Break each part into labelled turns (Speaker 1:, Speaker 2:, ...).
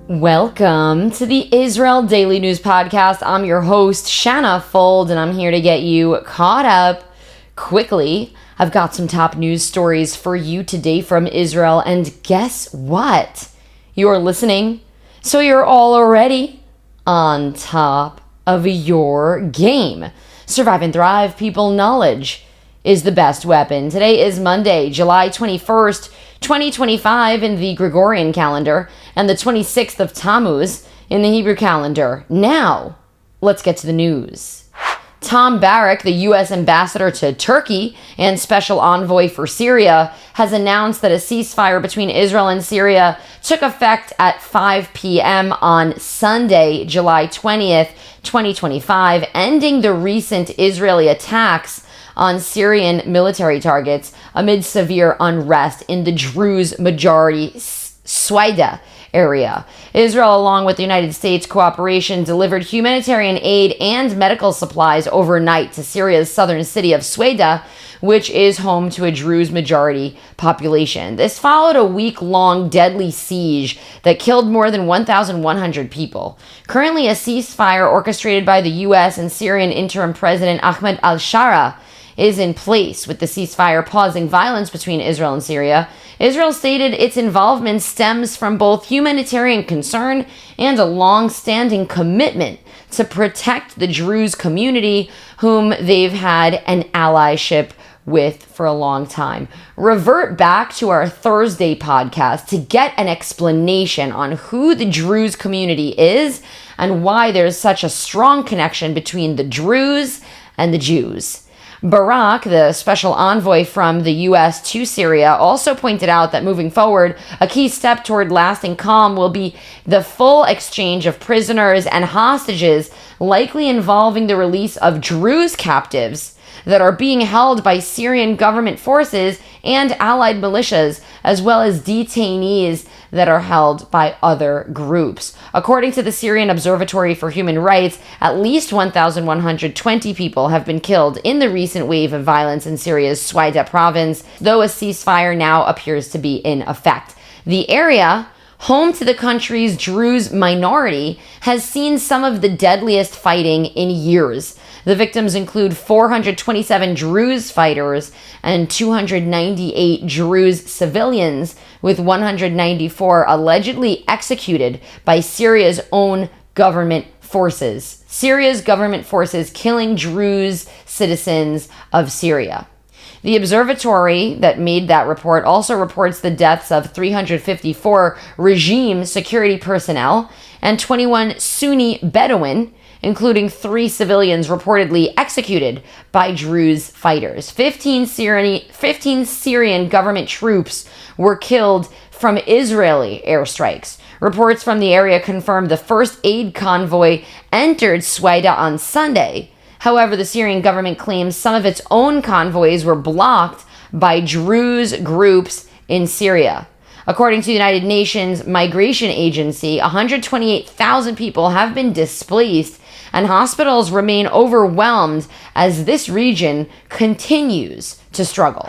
Speaker 1: Welcome to the Israel Daily News Podcast. I'm your host, Shanna Fold, and I'm here to get you caught up quickly. I've got some top news stories for you today from Israel, and guess what? You're listening, so you're all already on top of your game. Survive and thrive, people. Knowledge is the best weapon. Today is Monday, July 21st, 2025 in the Gregorian calendar, and the 26th of Tammuz in the Hebrew calendar. Now, let's get to the news. Tom Barrack, the U.S. ambassador to Turkey and special envoy for Syria, has announced that a ceasefire between Israel and Syria took effect at 5 p.m. on Sunday, July 20th, 2025, ending the recent Israeli attacks on Syrian military targets amid severe unrest in the Druze majority Hudaydah area. Israel, along with the United States cooperation, delivered humanitarian aid and medical supplies overnight to Syria's southern city of Hudaydah, which is home to a Druze majority population. This followed a week-long deadly siege that killed more than 1,100 people. Currently, a ceasefire orchestrated by the U.S. and Syrian interim president Ahmed al-Shara is in place, with the ceasefire pausing violence between Israel and Syria. Israel stated its involvement stems from both humanitarian concern and a long-standing commitment to protect the Druze community, whom they've had an allyship with for a long time. Revert back to our Thursday podcast to get an explanation on who the Druze community is and why there's such a strong connection between the Druze and the Jews. Barrack, the special envoy from the U.S. to Syria, also pointed out that moving forward, a key step toward lasting calm will be the full exchange of prisoners and hostages, likely involving the release of Druze captives that are being held by Syrian government forces and allied militias, as well as detainees that are held by other groups. According to the Syrian Observatory for Human Rights, at least 1,120 people have been killed in the recent wave of violence in Syria's Hudaydah province, though a ceasefire now appears to be in effect. The area, home to the country's Druze minority, has seen some of the deadliest fighting in years. The victims include 427 Druze fighters and 298 Druze civilians, with 194 allegedly executed by Syria's own government forces. Syria's government forces killing Druze citizens of Syria. The observatory that made that report also reports the deaths of 354 regime security personnel and 21 Sunni Bedouin, including 3 civilians reportedly executed by Druze fighters. 15 Syrian government troops were killed from Israeli airstrikes. Reports from the area confirmed the first aid convoy entered Hudaydah on Sunday. However, the Syrian government claims some of its own convoys were blocked by Druze groups in Syria. According to the United Nations Migration Agency, 128,000 people have been displaced, and hospitals remain overwhelmed as this region continues to struggle.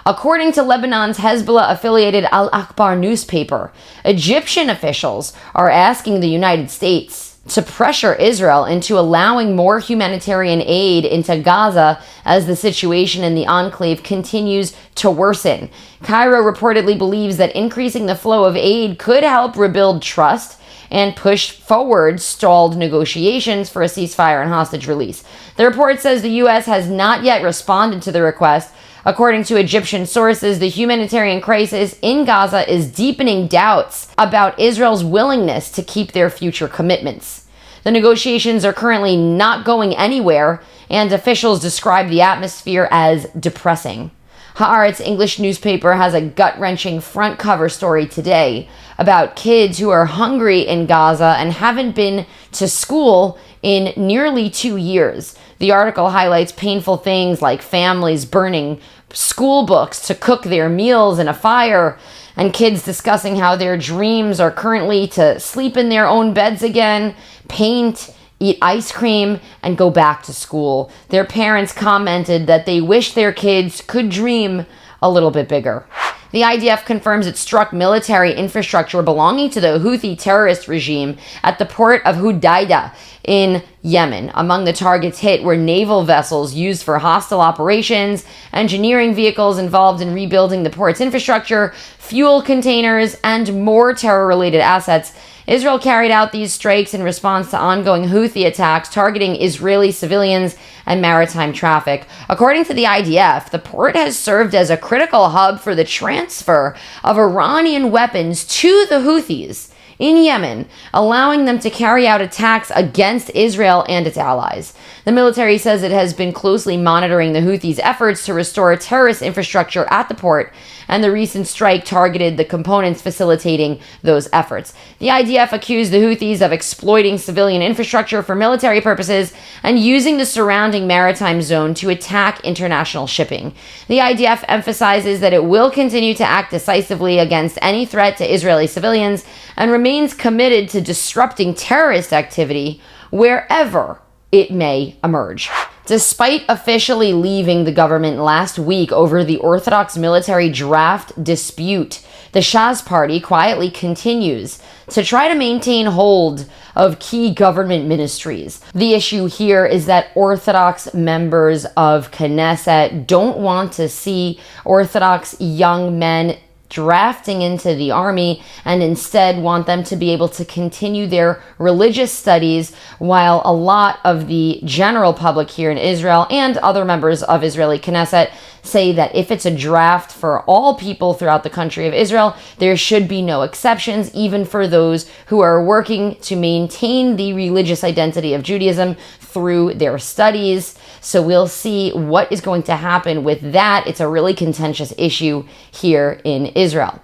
Speaker 1: According to Lebanon's Hezbollah-affiliated Al-Akhbar newspaper, Egyptian officials are asking the United States to pressure Israel into allowing more humanitarian aid into Gaza as the situation in the enclave continues to worsen. Cairo reportedly believes that increasing the flow of aid could help rebuild trust and push forward stalled negotiations for a ceasefire and hostage release. The report says the U.S. has not yet responded to the request. According to Egyptian sources, the humanitarian crisis in Gaza is deepening doubts about Israel's willingness to keep their future commitments. The negotiations are currently not going anywhere, and officials describe the atmosphere as depressing. Haaretz English newspaper has a gut-wrenching front cover story today about kids who are hungry in Gaza and haven't been to school in nearly 2 years. The article highlights painful things like families burning school books to cook their meals in a fire, and kids discussing how their dreams are currently to sleep in their own beds again, paint, eat ice cream, and go back to school. Their parents commented that they wish their kids could dream a little bit bigger. The IDF confirms it struck military infrastructure belonging to the Houthi terrorist regime at the port of Hudaydah in Yemen. Among the targets hit were naval vessels used for hostile operations, engineering vehicles involved in rebuilding the port's infrastructure, fuel containers, and more terror-related assets. Israel carried out these strikes in response to ongoing Houthi attacks targeting Israeli civilians and maritime traffic. According to the IDF, the port has served as a critical hub for the transfer of Iranian weapons to the Houthis in Yemen, allowing them to carry out attacks against Israel and its allies. The military says it has been closely monitoring the Houthis' efforts to restore terrorist infrastructure at the port, and the recent strike targeted the components facilitating those efforts. The IDF accused the Houthis of exploiting civilian infrastructure for military purposes and using the surrounding maritime zone to attack international shipping. The IDF emphasizes that it will continue to act decisively against any threat to Israeli civilians and remains committed to disrupting terrorist activity wherever it may emerge. Despite officially leaving the government last week over the Orthodox military draft dispute, the Shas party quietly continues to try to maintain hold of key government ministries. The issue here is that Orthodox members of Knesset don't want to see Orthodox young men drafting into the army and instead want them to be able to continue their religious studies, while a lot of the general public here in Israel and other members of Israeli Knesset say that if it's a draft for all people throughout the country of Israel, there should be no exceptions, even for those who are working to maintain the religious identity of Judaism through their studies. So we'll see what is going to happen with that. It's a really contentious issue here in Israel.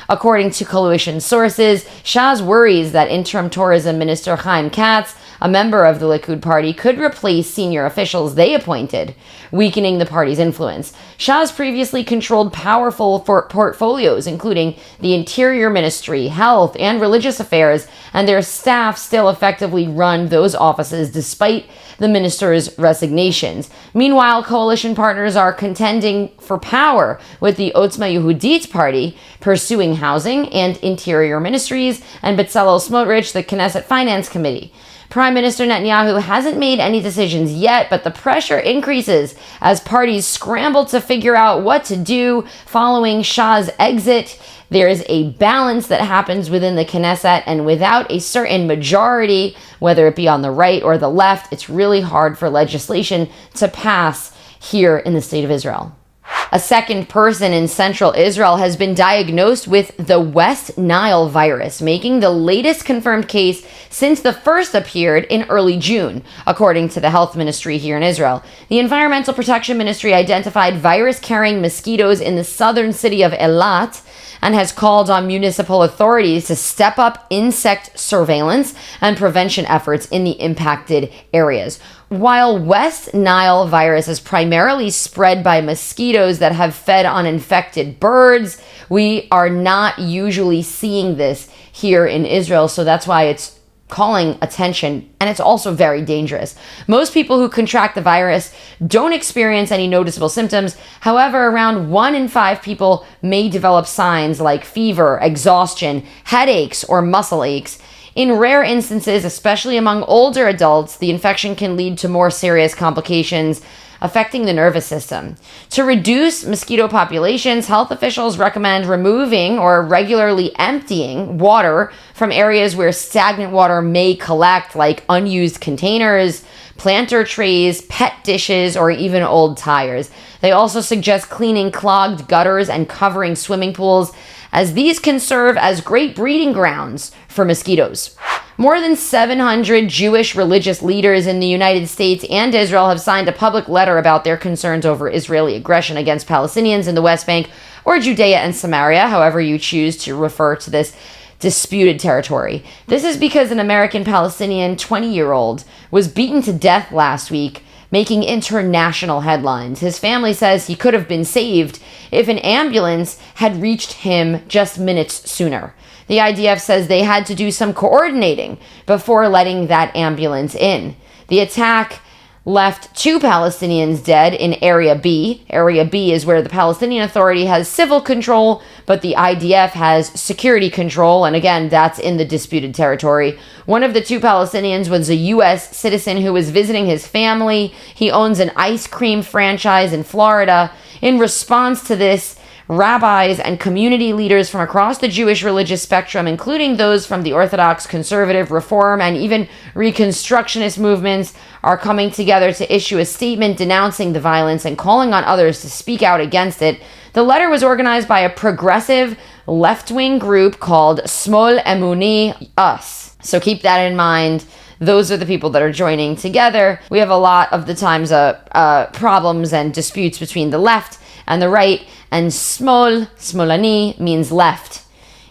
Speaker 1: According to coalition sources, Shas worries that interim tourism minister Chaim Katz, a member of the Likud party, could replace senior officials they appointed, weakening the party's influence. Shas previously controlled powerful portfolios, including the Interior Ministry, Health, and Religious Affairs, and their staff still effectively run those offices despite the minister's resignations. Meanwhile, coalition partners are contending for power, with the Otzma Yehudit party pursuing housing and interior ministries, and Bezalel Smotrich, the Knesset Finance Committee. Prime Minister Netanyahu hasn't made any decisions yet, but the pressure increases as parties scramble to figure out what to do following Shah's exit. There is a balance that happens within the Knesset, and without a certain majority, whether it be on the right or the left, it's really hard for legislation to pass here in the state of Israel. A second person in central Israel has been diagnosed with the West Nile virus, making the latest confirmed case since the first appeared in early June, according to the health ministry here in Israel. The Environmental Protection Ministry identified virus-carrying mosquitoes in the southern city of Eilat and has called on municipal authorities to step up insect surveillance and prevention efforts in the impacted areas. While West Nile virus is primarily spread by mosquitoes that have fed on infected birds, we are not usually seeing this here in Israel, so that's why it's calling attention, and it's also very dangerous. Most people who contract the virus don't experience any noticeable symptoms. However, around 1 in 5 people may develop signs like fever, exhaustion, headaches, or muscle aches. In rare instances, especially among older adults, the infection can lead to more serious complications affecting the nervous system. To reduce mosquito populations, health officials recommend removing or regularly emptying water from areas where stagnant water may collect, like unused containers, planter trays, pet dishes, or even old tires. They also suggest cleaning clogged gutters and covering swimming pools, as these can serve as great breeding grounds for mosquitoes. More than 700 Jewish religious leaders in the United States and Israel have signed a public letter about their concerns over Israeli aggression against Palestinians in the West Bank, or Judea and Samaria, however you choose to refer to this disputed territory. This is because an American Palestinian 20-year-old was beaten to death last week, making international headlines. His family says he could have been saved if an ambulance had reached him just minutes sooner. The IDF says they had to do some coordinating before letting that ambulance in. The attack left 2 Palestinians dead in Area B. Area B is where the Palestinian Authority has civil control, but the IDF has security control, and again, that's in the disputed territory. One of the 2 Palestinians was a U.S. citizen who was visiting his family. He owns an ice cream franchise in Florida. In response to this, rabbis and community leaders from across the Jewish religious spectrum, including those from the Orthodox, Conservative, Reform, and even Reconstructionist movements, are coming together to issue a statement denouncing the violence and calling on others to speak out against it. The letter was organized by a progressive left-wing group called Smol Emuni Us. So keep that in mind. Those are the people that are joining together. We have a lot of the times problems and disputes between the left and the right, and Smolani means left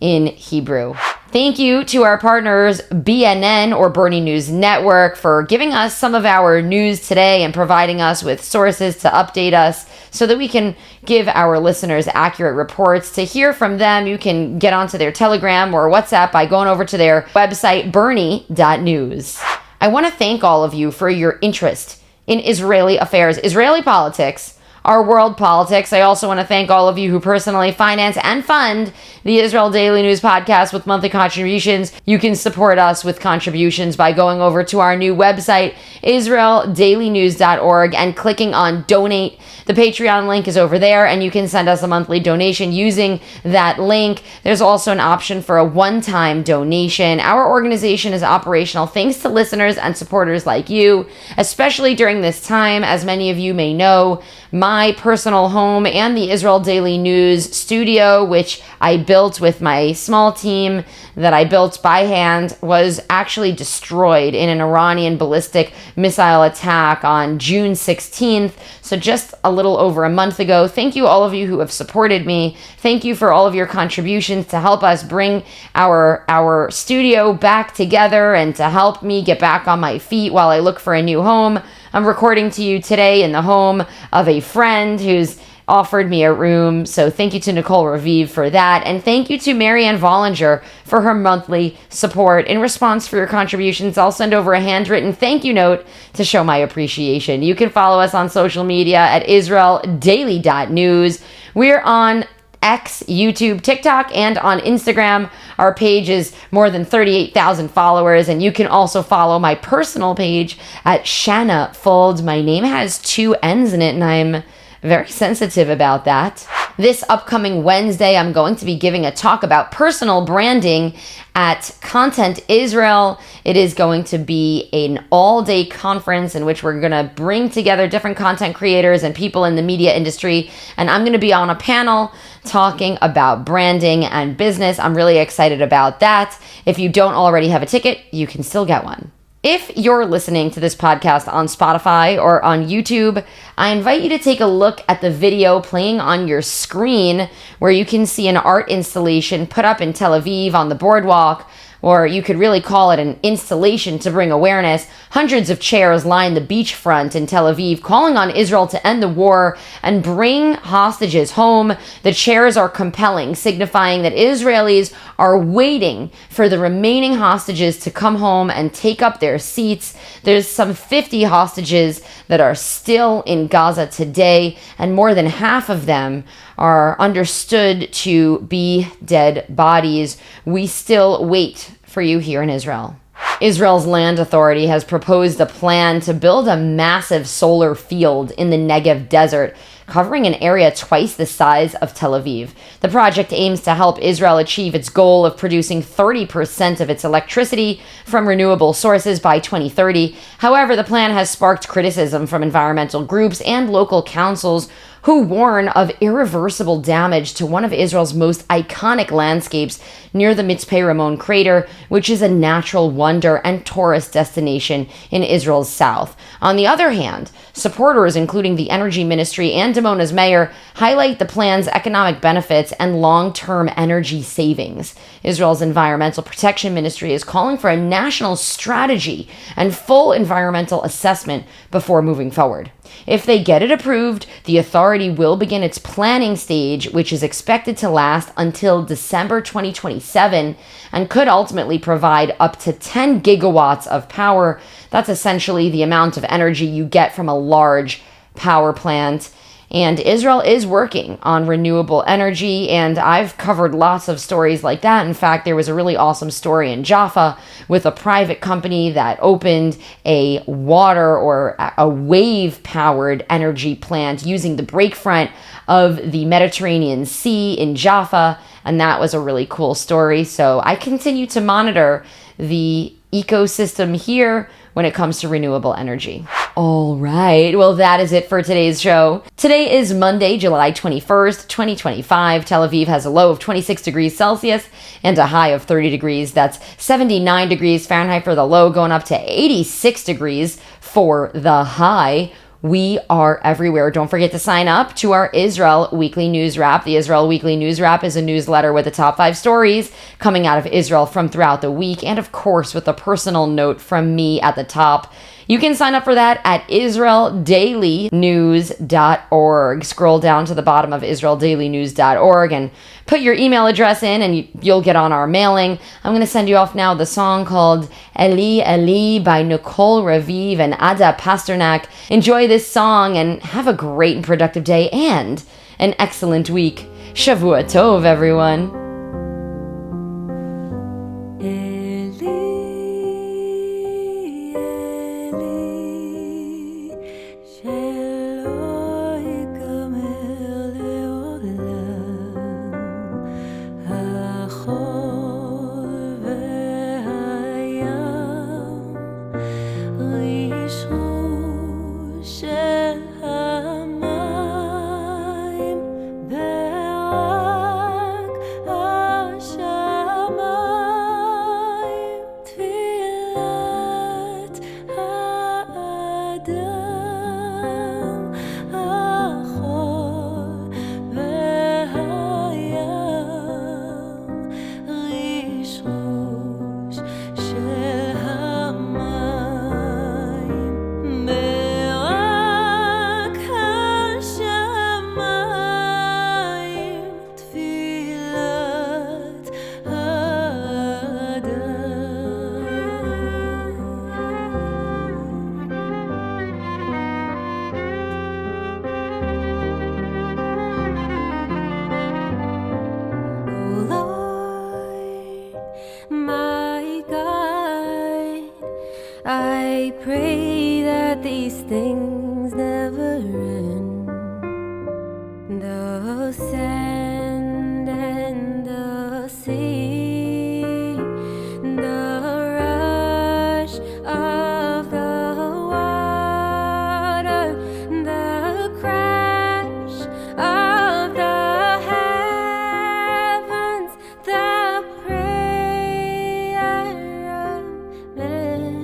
Speaker 1: in Hebrew. Thank you to our partners, BNN or Bernie News Network, for giving us some of our news today and providing us with sources to update us so that we can give our listeners accurate reports. To hear from them, you can get onto their Telegram or WhatsApp by going over to their website, bernie.news. I want to thank all of you for your interest in Israeli affairs, Israeli politics, our world politics. I also want to thank all of you who personally finance and fund the Israel Daily News podcast with monthly contributions. You can support us with contributions by going over to our new website, israeldailynews.org, and clicking on donate. The Patreon link is over there, and you can send us a monthly donation using that link. There's also an option for a one-time donation. Our organization is operational thanks to listeners and supporters like you, especially during this time. As many of you may know, my personal home and the Israel Daily News studio, which I built with my small team that I built by hand, was actually destroyed in an Iranian ballistic missile attack on June 16th. So just a little over a month ago. Thank you all of you who have supported me. Thank you for all of your contributions to help us bring our studio back together and to help me get back on my feet while I look for a new home. I'm recording to you today in the home of a friend who's offered me a room. So thank you to Nicole Raviv for that. And thank you to Marianne Vollinger for her monthly support. In response for your contributions, I'll send over a handwritten thank you note to show my appreciation. You can follow us on social media at israeldaily.news. We're on X, YouTube, TikTok, and on Instagram. Our page is more than 38,000 followers, and you can also follow my personal page at Shanna Fold. My name has 2 N's in it, and I'm very sensitive about that. This upcoming Wednesday, I'm going to be giving a talk about personal branding at Content Israel. It is going to be an all-day conference in which we're going to bring together different content creators and people in the media industry, and I'm going to be on a panel talking about branding and business. I'm really excited about that. If you don't already have a ticket, you can still get one. If you're listening to this podcast on Spotify or on YouTube, I invite you to take a look at the video playing on your screen where you can see an art installation put up in Tel Aviv on the boardwalk, or you could really call it an installation to bring awareness. Hundreds of chairs line the beachfront in Tel Aviv, calling on Israel to end the war and bring hostages home. The chairs are compelling, signifying that Israelis are waiting for the remaining hostages to come home and take up their seats. There's some 50 hostages that are still in Gaza today, and more than half of them are understood to be dead bodies. We still wait for you here in Israel. Israel's land authority has proposed a plan to build a massive solar field in the Negev desert, covering an area twice the size of Tel Aviv. The project aims to help Israel achieve its goal of producing 30% of its electricity from renewable sources by 2030. However, the plan has sparked criticism from environmental groups and local councils who warn of irreversible damage to one of Israel's most iconic landscapes near the Mitzpeh Ramon crater, which is a natural wonder and tourist destination in Israel's south. On the other hand, supporters, including the Energy Ministry and Damona's mayor, highlight the plan's economic benefits and long-term energy savings. Israel's Environmental Protection Ministry is calling for a national strategy and full environmental assessment before moving forward. If they get it approved, the authority will begin its planning stage, which is expected to last until December 2027 and could ultimately provide up to 10 gigawatts of power. That's essentially the amount of energy you get from a large power plant. And Israel is working on renewable energy, and I've covered lots of stories like that. In fact, there was a really awesome story in Jaffa with a private company that opened a water or a wave-powered energy plant using the breakfront of the Mediterranean Sea in Jaffa, and that was a really cool story. So I continue to monitor the ecosystem here when it comes to renewable energy. All right, well, that is it for today's show. Today is Monday, July 21st, 2025. Tel Aviv has a low of 26 degrees Celsius and a high of 30 degrees. That's 79 degrees Fahrenheit for the low, going up to 86 degrees for the high. We are everywhere. Don't forget to sign up to our Israel Weekly News Wrap. The Israel Weekly News Wrap is a newsletter with the top 5 stories coming out of Israel from throughout the week, and of course with a personal note from me at the top. You can sign up for that at israeldailynews.org. Scroll down to the bottom of israeldailynews.org and put your email address in, and you'll get on our mailing. I'm going to send you off now with a song called Eli Eli by Nicole Raviv and Ada Pasternak. Enjoy this song and have a great and productive day and an excellent week. Shavua Tov, everyone.
Speaker 2: I pray that these things never end. The sand and the sea, the rush of the water, the crash of the heavens, the prayer of men.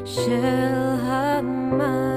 Speaker 2: Shel Hamayim.